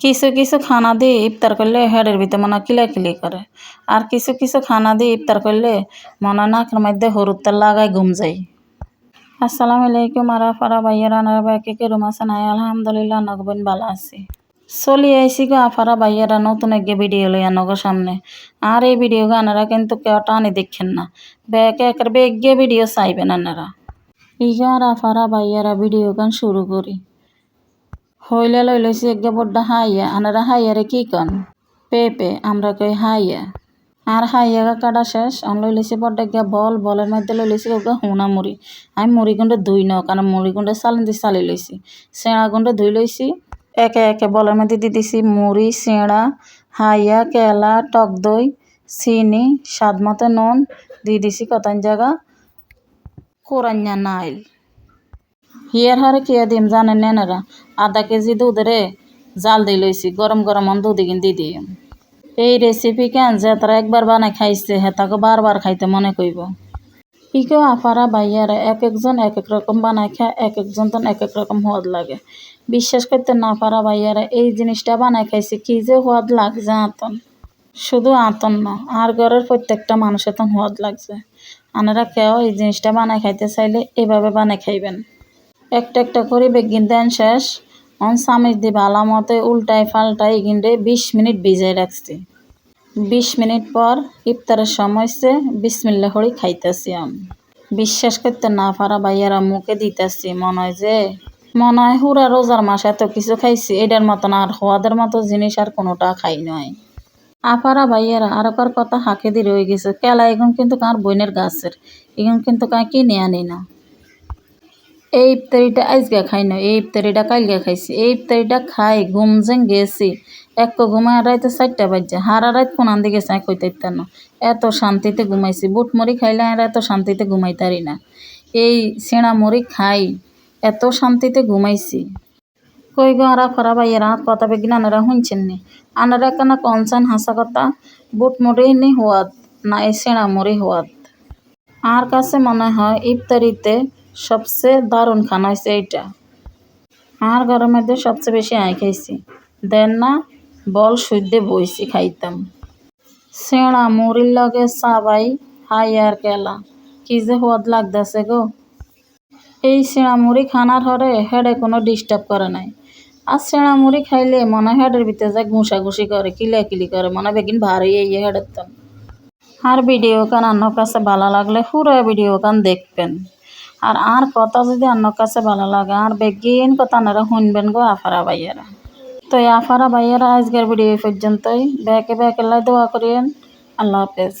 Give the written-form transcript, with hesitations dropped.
কিছু কিছু খানা দিয়ে ইফতার করলে হেডের ভিতরে মনে হয় কিলাকিলি করে, আর কিছু কিছু খানা দিয়ে ইফতার করলে মনে হয় নাকের মধ্যে হলুদ তেল লাগায় ঘুম যায়। আসসালামু আলাইকুম আরাফারা ভাইয়ারা নারা কে কেরম আছেন? আলহামদুলিল্লাহ নগবেন ভালো আছি। চলি আইসি গো আফারা ভাইয়ারা নতুন এক ভিডিও লইয়া নগর সামনে। আর এই ভিডিও গানারা কিন্তু কেউ টানি দেখেন না, ব্যাকে একের বেগে ভিডিও চাইবেন আনারা। ইগা আর আফারা ভাইয়ারা ভিডিও গান শুরু করি। হইলে লইছি এক বড্ডা হাইয়া, আনারা হাইয়ারে কি কন? পেপে, আমরা কই হাইয়া। আর হাইয়া কাটা শেষ, লইছি বড্ডা গিয়া বলের মধ্যে লইছি ওগা হুনা মুড়ি। আমি মুড়ি গুন্ডে ধুই ন, কারণ মুড়ি গুন্ডে চালিন দিয়ে চালি লইছি। সেঁড়া গুন্ডে ধুই লইছি, একে একে বলের মধ্যে দিয়ে দিছি মুড়ি, সেঁড়া, হাইয়া, কেলা, টক দই, চিনি, স্বাদ মতো নুন, দিয়ে দিছি কতান জায়গা কোরান্যা নাইল। হিয়ার হারে কিয়া দিম জানেন নেনারা? আধা কেজি দুধরে জাল দিয়ে লইছি, গরম গরম দুধ দিয়ে দিই। এই রেসিপি কেন যে তারা একবার বানাই খাইছে হেতাকে বারবার খাইতে মনে কইব। ইকেও আফারা ভাইয়ারা এক একজন এক এক রকম বানাই খায়, এক একজন তো এক এক রকম হওয়াদ লাগে। বিশ্বাস করতে না পারা ভাইয়ারা, এই জিনিসটা বানাই খাইছে কি যে হওয়াদ লাগছে আতন, শুধু আতন না, আর ঘরের প্রত্যেকটা মানুষের তো হওয়াদ লাগছে। আনারা কেউ এই জিনিসটা বানাই খাইতে চাইলে এভাবে বানাই খাইবেন। একটা একটা করে বেগিন দেন শেষ, চামিচ দিয়ে ভালো মতো উল্টায় পাল্টায় গিন্ডে 20 মিনিট ভিজাই রাখছি। 20 মিনিট পর ইফতারের সময় সে বিসমিল্লাহ হরি খাইতেছি। আমি বিশ্বাস করতে না পারা ভাইয়ারা মুখে দিতেছি, মনে হয় হুরা রোজার মাসে এত কিছু খাইছি, এটার মতন আর হওয়াদের মতো জিনিস আর কোনোটা খাই নয়। আপারা ভাইয়ারা আর একবার কথা হাঁকে দিয়ে রয়ে গেছে, কেলা এখন কিন্তু কার বইনের গাছের, এখন কিন্তু কাঁ কিনে আনি না। এই ইফতারিটা আজকে খাই না, এই ইফতারিটা কালকে খাইছি, এই ইফতারিটা খাই ঘুম যেন গেছি। এক ঘুমায় রাইতে 4টা বাজছে, হারা রাত কোনান দিকে চাই কইতে না, এত শান্তিতে ঘুমাইছি। বুট মুড়ি খাইলে আর এত শান্তিতে ঘুমাইতারি না, এই সেঁড়া মুড়ি খাই এত শান্তিতে ঘুমাইছি। কই গো আরা ফরা ভাইয়েরা কথা বেগিন আনারা শুনছেন নি? আনারা কেন কনসান হাসা কথা, বুট মুড়ি নি হওয়াদ না এই সেঁড়া মুড়ি হওয়াদ? আর কাছে মনে হয় ইফতারিতে সবচেয়ে দারুণ খানা হয়েছে এইটা। আর ঘরের মধ্যে সবচেয়ে বেশি আয় খাইছি, দেন না বল শুদ্ধে বইছি খাইতাম। সেঁড়া মুড়ির লগে চাবাই হাই আর কেলা, কি যে হওয়াদ লাগতেছে গো। এই সেঁড়া মুড়ি খানার হরে হেডে কোনো ডিস্টার্ব করে নাই। আর সেঁড়া মুড়ি খাইলে মনে হেডের ভিতরে যায় ঘুষাঘুষি করে, কিলাকিলি করে, মনে বেগিন ভারী এই হেডের তো। আর ভিডিও কান আন্নর কাছে ভালো লাগলে পুরো ভিডিও কান দেখবেন। আর কথা যদি আন্নর কাছে ভালো লাগে আর বেগিন কথা আনারা শুনবেন গো আফারা ভাইয়ারা। তো আফারা ভাইয়ারা আজকের ভিডিও পর্যন্তই, ব্যাকে লাই দোয়া করিয়েন। আল্লাহ হাফেজ।